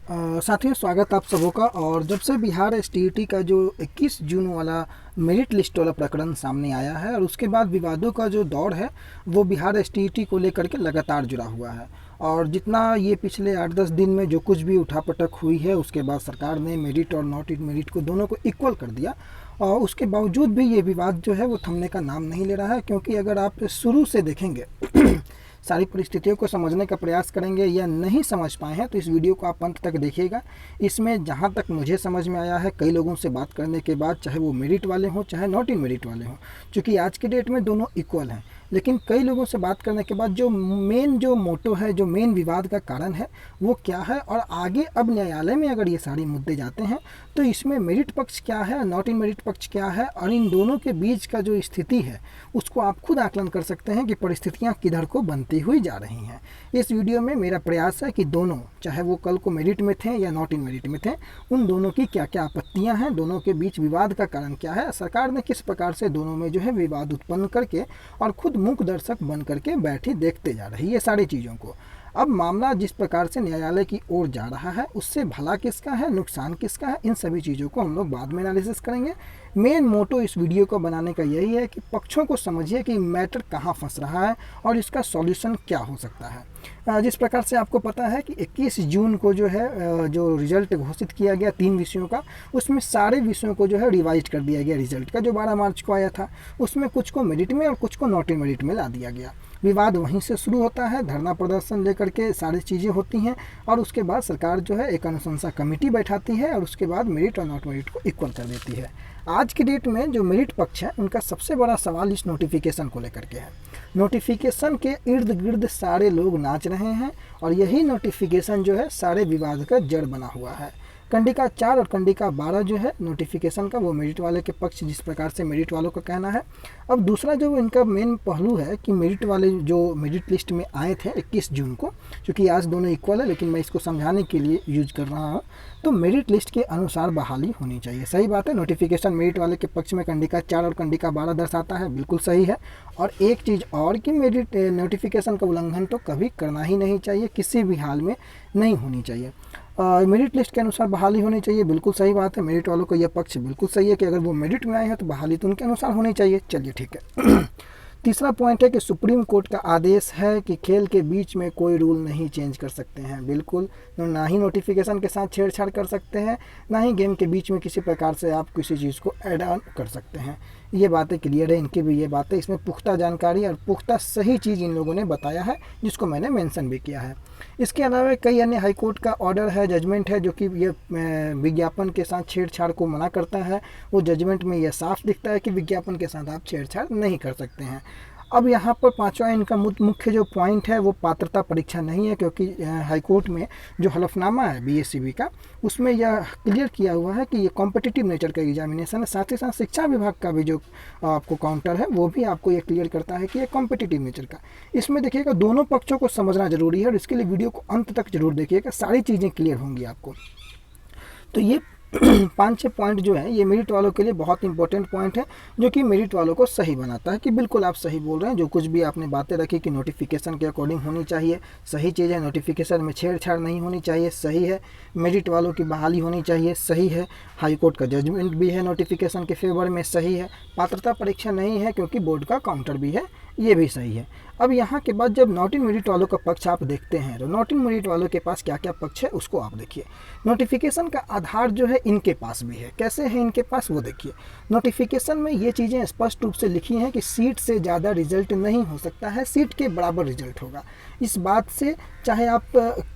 साथियों, स्वागत आप सबों का। और जब से बिहार एसटीईटी का जो 21 जून वाला मेरिट लिस्ट वाला प्रकरण सामने आया है और उसके बाद विवादों का जो दौर है वो बिहार एसटीईटी को लेकर के लगातार जुड़ा हुआ है। और जितना ये पिछले 8-10 दिन में जो कुछ भी उठापटक हुई है, उसके बाद सरकार ने मेरिट और नॉट इन मेरिट को दोनों को इक्वल कर दिया। और उसके बावजूद भी ये विवाद जो है वो थमने का नाम नहीं ले रहा है, क्योंकि अगर आप शुरू से देखेंगे सारी परिस्थितियों को समझने का प्रयास करेंगे या नहीं समझ पाए हैं तो इस वीडियो को आप अंत तक देखिएगा। इसमें जहां तक मुझे समझ में आया है, कई लोगों से बात करने के बाद, चाहे वो मेरिट वाले हों चाहे नॉट इन मेरिट वाले हों, क्योंकि आज के डेट में दोनों इक्वल हैं, लेकिन कई लोगों से बात करने के बाद जो मोटो है, जो मेन विवाद का कारण है वो क्या है, और आगे अब न्यायालय में अगर ये सारे मुद्दे जाते हैं तो इसमें मेरिट पक्ष क्या है, नॉट इन मेरिट पक्ष क्या है, और इन दोनों के बीच का जो स्थिति है उसको आप खुद आकलन कर सकते हैं कि परिस्थितियाँ किधर को बनती हुई जा रही हैं। इस वीडियो में मेरा प्रयास है कि दोनों, चाहे वो कल को मेरिट में थे या नॉट इन मेरिट में थे, उन दोनों की क्या क्या आपत्तियां हैं, दोनों के बीच विवाद का कारण क्या है, सरकार ने किस प्रकार से दोनों में जो है विवाद उत्पन्न करके और खुद मूक दर्शक बन करके बैठी देखते जा रही है सारी चीज़ों को। अब मामला जिस प्रकार से न्यायालय की ओर जा रहा है उससे भला किसका है, नुकसान किसका है, इन सभी चीज़ों को हम लोग बाद में एनालिसिस करेंगे। मेन मोटो इस वीडियो को बनाने का यही है कि पक्षों को समझिए कि मैटर कहाँ फंस रहा है और इसका सॉल्यूशन क्या हो सकता है। जिस प्रकार से आपको पता है कि 21 जून को जो है जो रिजल्ट घोषित किया गया 3 विषयों का, उसमें सारे विषयों को जो है रिवाइज कर दिया गया रिजल्ट का, जो 12 मार्च को आया था। उसमें कुछ को मेरिट में और कुछ को नॉट इन मेरिट में ला दिया गया। विवाद वहीं से शुरू होता है, धरना प्रदर्शन लेकर के सारी चीज़ें होती हैं और उसके बाद सरकार जो है एक अनुशंसा कमेटी बैठाती है और उसके बाद मेरिट और नॉट मेरिट को इक्वल कर देती है। आज की डेट में जो मेरिट पक्ष है उनका सबसे बड़ा सवाल इस नोटिफिकेशन को लेकर के है। नोटिफिकेशन के इर्द गिर्द सारे लोग नाच रहे हैं और यही नोटिफिकेशन जो है सारे विवाद का जड़ बना हुआ है। कंडिका 4 और कंडिका 12 जो है नोटिफिकेशन का, वो मेरिट वाले के पक्ष, जिस प्रकार से मेरिट वालों का कहना है। अब दूसरा जो इनका मेन पहलू है कि मेरिट वाले जो मेरिट लिस्ट में आए थे 21 जून को, क्योंकि आज दोनों इक्वल है लेकिन मैं इसको समझाने के लिए यूज कर रहा हूँ, तो मेरिट लिस्ट के अनुसार बहाली होनी चाहिए। सही बात है, नोटिफिकेशन मेरिट वाले के पक्ष में कंडिका 4 और कंडिका 12 दर्शाता है, बिल्कुल सही है। और एक चीज़ और कि मेरिट नोटिफिकेशन का उल्लंघन तो कभी करना ही नहीं चाहिए, किसी भी हाल में नहीं होनी चाहिए। मेरिट लिस्ट के अनुसार बहाली होनी चाहिए, बिल्कुल सही बात है। मेरिट वालों को यह पक्ष बिल्कुल सही है कि अगर वो मेरिट में आए हैं तो बहाली तो उनके अनुसार होनी चाहिए। चलिए ठीक है। तीसरा पॉइंट है कि सुप्रीम कोर्ट का आदेश है कि खेल के बीच में कोई रूल नहीं चेंज कर सकते हैं। बिल्कुल, ना ही नोटिफिकेशन के साथ छेड़छाड़ कर सकते हैं, ना ही गेम के बीच में किसी प्रकार से आप किसी चीज़ को ऐड ऑन कर सकते हैं। ये बातें क्लियर है, इनकी भी ये बातें, इसमें पुख्ता जानकारी और पुख्ता सही चीज़ इन लोगों ने बताया है, जिसको मैंने मेंशन भी किया है। इसके अलावा कई अन्य हाईकोर्ट का ऑर्डर है, जजमेंट है, जो कि ये विज्ञापन के साथ छेड़छाड़ को मना करता है। वो जजमेंट में यह साफ दिखता है कि विज्ञापन के साथ आप छेड़छाड़ नहीं कर सकते हैं। अब यहाँ पर पांचवा इनका मुख्य जो पॉइंट है वो पात्रता परीक्षा नहीं है, क्योंकि हाईकोर्ट में जो हलफनामा है बीएससीबी का, उसमें यह क्लियर किया हुआ है कि ये कॉम्पिटिटिव नेचर का एग्जामिनेशन है। साथ ही साथ शिक्षा विभाग का भी जो आपको काउंटर है वो भी आपको ये क्लियर करता है कि ये कॉम्पिटिटिव नेचर का। इसमें देखिएगा दोनों पक्षों को समझना जरूरी है और इसके लिए वीडियो को अंत तक जरूर देखिएगा, सारी चीज़ें क्लियर होंगी आपको। तो ये 5-6 पॉइंट जो है ये मेरिट वालों के लिए बहुत इंपॉर्टेंट पॉइंट है, जो कि मेरिट वालों को सही बनाता है कि बिल्कुल आप सही बोल रहे हैं। जो कुछ भी आपने बातें रखी कि नोटिफिकेशन के अकॉर्डिंग होनी चाहिए, सही चीज़ है। नोटिफिकेशन में छेड़छाड़ नहीं होनी चाहिए, सही है। मेरिट वालों की बहाली होनी चाहिए, सही है। हाईकोर्ट का जजमेंट भी है नोटिफिकेशन के फेवर में, सही है। पात्रता परीक्षा नहीं है क्योंकि बोर्ड का काउंटर भी है, ये भी सही है। अब यहाँ के बाद जब नॉट इन मेरिट वालों का पक्ष आप देखते हैं तो नॉट इन मेरिट वालों के पास क्या क्या पक्ष है उसको आप देखिए। नोटिफिकेशन का आधार जो है इनके पास भी है, कैसे है इनके पास वो देखिए। नोटिफिकेशन में ये चीज़ें स्पष्ट रूप से लिखी हैं कि सीट से ज़्यादा रिजल्ट नहीं हो सकता है, सीट के बराबर रिजल्ट होगा। इस बात से चाहे आप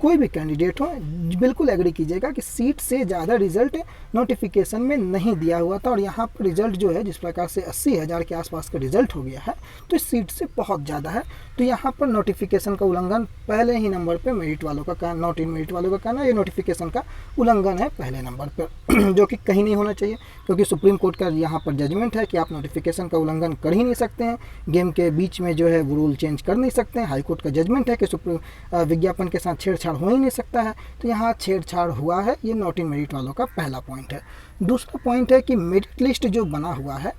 कोई भी कैंडिडेट हो बिल्कुल एग्री कीजिएगा कि सीट से ज़्यादा रिजल्ट नोटिफिकेशन में नहीं दिया हुआ था, और यहाँ पर रिजल्ट जो है जिस प्रकार से 80,000 के आसपास का रिजल्ट हो गया है तो इस सीट से बहुत ज़्यादा है। तो यहाँ पर नोटिफिकेशन का उल्लंघन पहले ही नंबर पे मेरिट वालों का कहना, नॉट इन मेरिट वालों का कहना, ये नोटिफिकेशन का उल्लंघन है पहले नंबर पर, जो कि कहीं नहीं होना चाहिए, क्योंकि सुप्रीम कोर्ट का यहाँ पर जजमेंट है कि आप नोटिफिकेशन का उल्लंघन कर ही नहीं सकते हैं, गेम के बीच में जो है वो रूल चेंज कर नहीं सकते हैं। हाईकोर्ट का जजमेंट है कि विज्ञापन के साथ छेड़छाड़ हो ही नहीं सकता है, तो यहाँ छेड़छाड़ हुआ है। ये नॉट इन मेरिट वालों का पहला पॉइंट है। दूसरा पॉइंट है कि मेरिट लिस्ट जो बना हुआ है,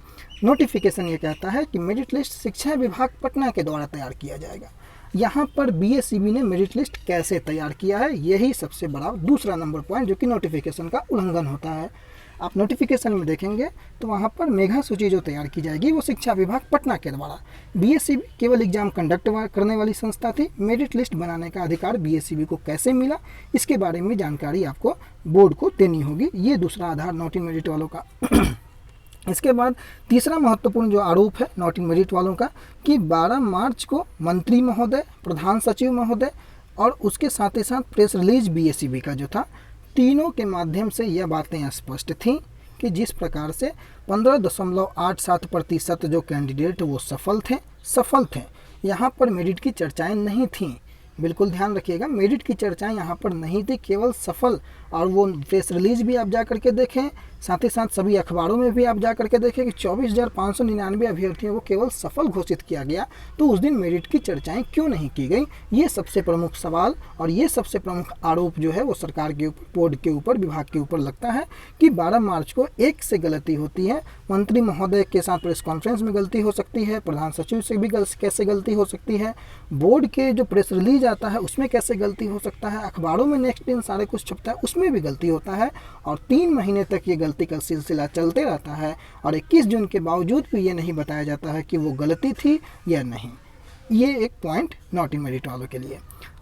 नोटिफिकेशन ये कहता है कि मेरिट लिस्ट शिक्षा विभाग पटना के द्वारा तैयार किया जाएगा। यहाँ पर बीएसईबी ने मेरिट लिस्ट कैसे तैयार किया है, यही सबसे बड़ा दूसरा नंबर पॉइंट जो कि नोटिफिकेशन का उल्लंघन होता है। आप नोटिफिकेशन में देखेंगे तो वहाँ पर मेगा सूची जो तैयार की जाएगी वो शिक्षा विभाग पटना के द्वारा। बीएसईबी केवल एग्जाम कंडक्ट करने वाली संस्था थी। मेरिट लिस्ट बनाने का अधिकार बीएसईबी को कैसे मिला, इसके बारे में जानकारी आपको बोर्ड को देनी होगी। ये दूसरा आधार नॉट इन मेरिट वालों का। इसके बाद तीसरा महत्वपूर्ण जो आरोप है नॉट इन मेरिट वालों का कि 12 मार्च को मंत्री महोदय, प्रधान सचिव महोदय और उसके साथ ही साथ प्रेस रिलीज बीएसईबी का जो था, तीनों के माध्यम से यह बातें स्पष्ट थीं कि जिस प्रकार से 15.87% जो कैंडिडेट वो सफल थे। यहाँ पर मेरिट की चर्चाएं नहीं थीं। बिल्कुल ध्यान रखिएगा, मेरिट की चर्चाएं यहाँ पर नहीं थी, केवल सफल। और वो प्रेस रिलीज भी आप जा करके देखें, साथ ही साथ सभी अखबारों में भी आप जा करके देखें कि 24,599 अभ्यर्थियों को केवल सफल घोषित किया गया। तो उस दिन मेरिट की चर्चाएं क्यों नहीं की गई, ये सबसे प्रमुख सवाल और ये सबसे प्रमुख आरोप जो है वो सरकार के ऊपर, बोर्ड के ऊपर, विभाग के ऊपर लगता है कि 12 मार्च को एक से गलती होती है। मंत्री महोदय के साथ प्रेस कॉन्फ्रेंस में गलती हो सकती है, प्रधान सचिव से भी कैसे गलती हो सकती है, बोर्ड के जो प्रेस रिलीज आता है उसमें कैसे गलती हो सकता है, अखबारों में नेक्स्ट दिन सारे कुछ छपता है उसमें भी गलती होता है। और 3 महीने तक ये गलती का सिलसिला चलते रहता है और 21 जून के बावजूद भी ये नहीं बताया जाता है कि वो गलती थी या नहीं। ये एक पॉइंट नॉट इन मेरिट वालों के लिए।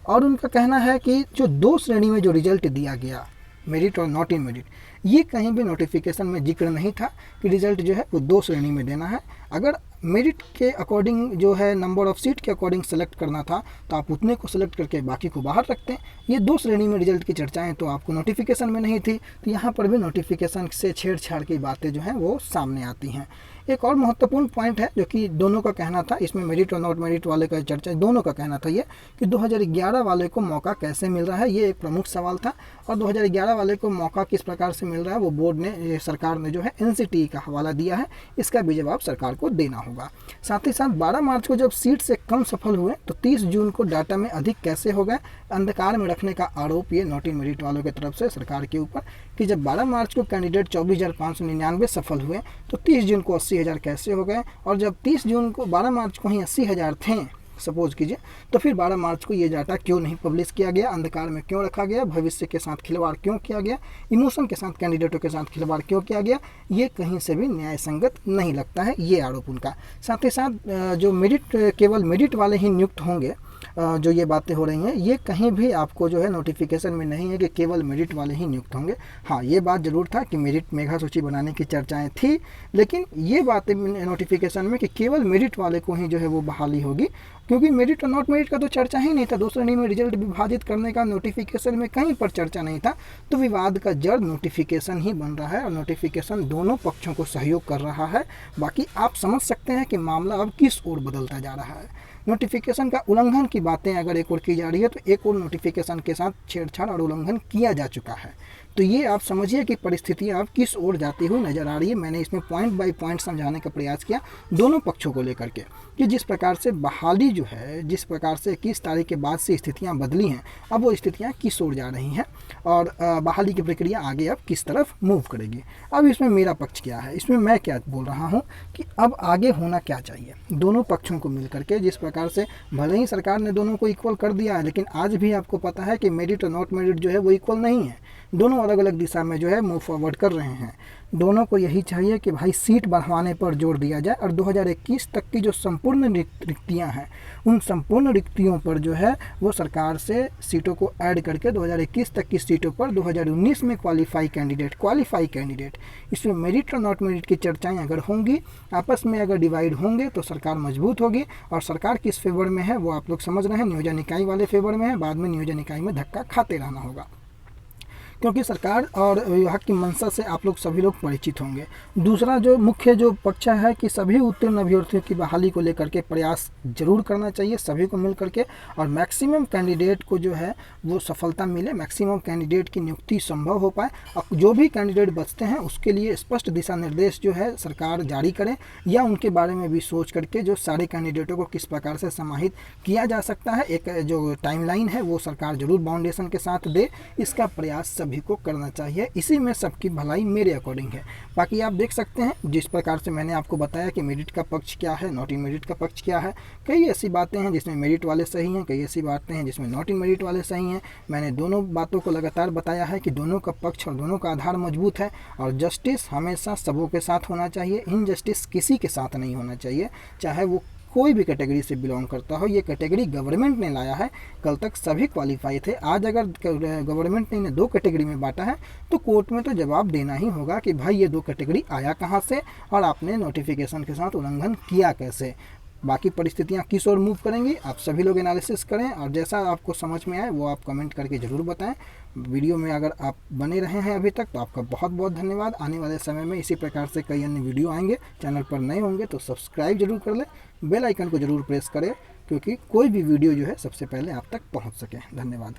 और उनका कहना है कि जो 2 श्रेणी में जो रिजल्ट दिया गया, मेरिट और नॉट इन मेरिट, ये कहीं भी नोटिफिकेशन में जिक्र नहीं था कि रिजल्ट जो है वो 2 श्रेणी में देना है। अगर मेरिट के अकॉर्डिंग जो है नंबर ऑफ सीट के अकॉर्डिंग सेलेक्ट करना था तो आप उतने को सेलेक्ट करके बाकी को बाहर रखते हैं। ये 2 श्रेणी में रिजल्ट की चर्चाएं तो आपको नोटिफिकेशन में नहीं थी, तो यहाँ पर भी नोटिफिकेशन से छेड़छाड़ की बातें जो हैं वो सामने आती हैं। एक और महत्वपूर्ण पॉइंट है जो कि दोनों का कहना था, इसमें मेरिट और नॉट मेरिट वाले का चर्चा, दोनों का कहना था ये कि 2011 वाले को मौका कैसे मिल रहा है, ये एक प्रमुख सवाल था। और 2011 वाले को मौका किस प्रकार से मिल रहा है वो बोर्ड ने, सरकार ने जो है एनसीटी का हवाला दिया है, इसका भी जवाब सरकार को देना होगा। साथ ही साथ 12 मार्च को जब सीट से कम सफल हुए तो 30 जून को डाटा में अधिक कैसे हो गए, अंधकार में रखने का आरोप ये नॉट इन मेरिट वालों की तरफ से सरकार के ऊपर कि जब 12 मार्च को कैंडिडेट 24,599 सफल हुए तो 30 जून को 80,000 कैसे हो गए, और जब 30 जून को 12 मार्च को ही 80,000 थे सपोज कीजिए, तो फिर 12 मार्च को ये डाटा क्यों नहीं पब्लिश किया गया, अंधकार में क्यों रखा गया, भविष्य के साथ खिलवाड़ क्यों किया गया, इमोशन के साथ, कैंडिडेटों के साथ खिलवाड़ क्यों किया गया, ये कहीं से भी न्याय संगत नहीं लगता है, ये आरोप उनका। साथ ही साथ जो मेरिट, केवल मेरिट वाले ही नियुक्त होंगे, जो ये बातें हो रही हैं, ये कहीं भी आपको जो है नोटिफिकेशन में नहीं है कि केवल मेरिट वाले ही नियुक्त होंगे। हाँ, ये बात ज़रूर था कि मेरिट मेगा सूची बनाने की चर्चाएं थी, लेकिन ये बातें नोटिफिकेशन में कि केवल मेरिट वाले को ही जो है वो बहाली होगी, क्योंकि मेरिट और नॉट मेरिट का तो चर्चा ही नहीं था। 2 श्रेणी में रिजल्ट विभाजित करने का नोटिफिकेशन में कहीं पर चर्चा नहीं था। तो विवाद का जड़ नोटिफिकेशन ही बन रहा है और नोटिफिकेशन दोनों पक्षों को सहयोग कर रहा है। बाकी आप समझ सकते हैं कि मामला अब किस ओर बदलता जा रहा है। नोटिफिकेशन का उल्लंघन की बातें अगर एक ओर की जा रही है तो एक और नोटिफिकेशन के साथ छेड़छाड़ और उल्लंघन किया जा चुका है। तो ये आप समझिए कि परिस्थितियाँ अब किस ओर जाती हुई नजर आ रही है। मैंने इसमें पॉइंट बाय पॉइंट समझाने का प्रयास किया दोनों पक्षों को लेकर के कि जिस प्रकार से बहाली जो है, जिस प्रकार से 21 तारीख के बाद से स्थितियाँ बदली हैं, अब वो स्थितियाँ किस ओर जा रही हैं और बहाली की प्रक्रिया आगे अब किस तरफ मूव करेगी। अब इसमें मेरा पक्ष क्या है, इसमें मैं क्या बोल रहा हूँ कि अब आगे होना क्या चाहिए दोनों पक्षों को मिल करके। जिस प्रकार से भले ही सरकार ने दोनों को इक्वल कर दिया है, लेकिन आज भी आपको पता है कि मेरिट और नॉट मेरिट जो है वो इक्वल नहीं है। दोनों अलग अलग दिशा में जो है मूव फॉरवर्ड कर रहे हैं। दोनों को यही चाहिए कि भाई सीट बढ़ाने पर जोर दिया जाए और 2021 तक की जो संपूर्ण रिक्तियां हैं, उन संपूर्ण रिक्तियों पर जो है वो सरकार से सीटों को ऐड करके 2021 तक की सीटों पर 2019 में क्वालिफाई कैंडिडेट, इसमें मेरिट और नॉट मेरिट की चर्चाएं अगर होंगी, आपस में अगर डिवाइड होंगे तो सरकार मजबूत होगी। और सरकार किस फेवर में है वो आप लोग समझ रहे हैं, नियोजन इकाई वाले फेवर में है। बाद में नियोजन इकाई में धक्का खाते रहना होगा, क्योंकि सरकार और विभाग की मंशा से आप लोग सभी लोग परिचित होंगे। दूसरा जो मुख्य जो पक्ष है कि सभी उत्तीर्ण अभ्यर्थियों की बहाली को लेकर के प्रयास जरूर करना चाहिए सभी को मिल करके, और मैक्सिमम कैंडिडेट को जो है वो सफलता मिले, मैक्सिमम कैंडिडेट की नियुक्ति संभव हो पाए। और जो भी कैंडिडेट बचते हैं उसके लिए स्पष्ट दिशा निर्देश जो है सरकार जारी करे, या उनके बारे में भी सोच करके जो सारे कैंडिडेटों को किस प्रकार से समाहित किया जा सकता है, एक जो टाइमलाइन है वो सरकार जरूर बाउंडेशन के साथ दे, इसका प्रयास सभी को करना चाहिए, इसी में सबकी भलाई मेरे अकॉर्डिंग है। बाकी आप देख सकते हैं जिस प्रकार से मैंने आपको बताया कि मेरिट का पक्ष क्या है, नॉट इन मेरिट का पक्ष क्या है। कई ऐसी बातें हैं जिसमें मेरिट वाले सही हैं, कई ऐसी बातें हैं जिसमें नॉट इन मेरिट वाले सही हैं। मैंने दोनों बातों को लगातार बताया है कि दोनों का पक्ष और दोनों का आधार मजबूत है, और जस्टिस हमेशा सबों के साथ होना चाहिए, इनजस्टिस किसी के साथ नहीं होना चाहिए, चाहे वो कोई भी कैटेगरी से बिलोंग करता हो। ये कैटेगरी गवर्नमेंट ने लाया है, कल तक सभी क्वालिफाई थे। आज अगर गवर्नमेंट ने इन्हें 2 कैटेगरी में बांटा है तो कोर्ट में तो जवाब देना ही होगा कि भाई ये 2 कैटेगरी आया कहाँ से और आपने नोटिफिकेशन के साथ उल्लंघन किया कैसे। बाकी परिस्थितियाँ किस ओर मूव करेंगी आप सभी लोग एनालिसिस करें, और जैसा आपको समझ में आए वो आप कमेंट करके ज़रूर बताएं। वीडियो में अगर आप बने रहे हैं अभी तक तो आपका बहुत बहुत धन्यवाद। आने वाले समय में इसी प्रकार से कई अन्य वीडियो आएंगे। चैनल पर नए होंगे तो सब्सक्राइब जरूर कर लें, बेल आइकन को ज़रूर प्रेस करें, क्योंकि कोई भी वीडियो जो है सबसे पहले आप तक पहुंच सके। धन्यवाद।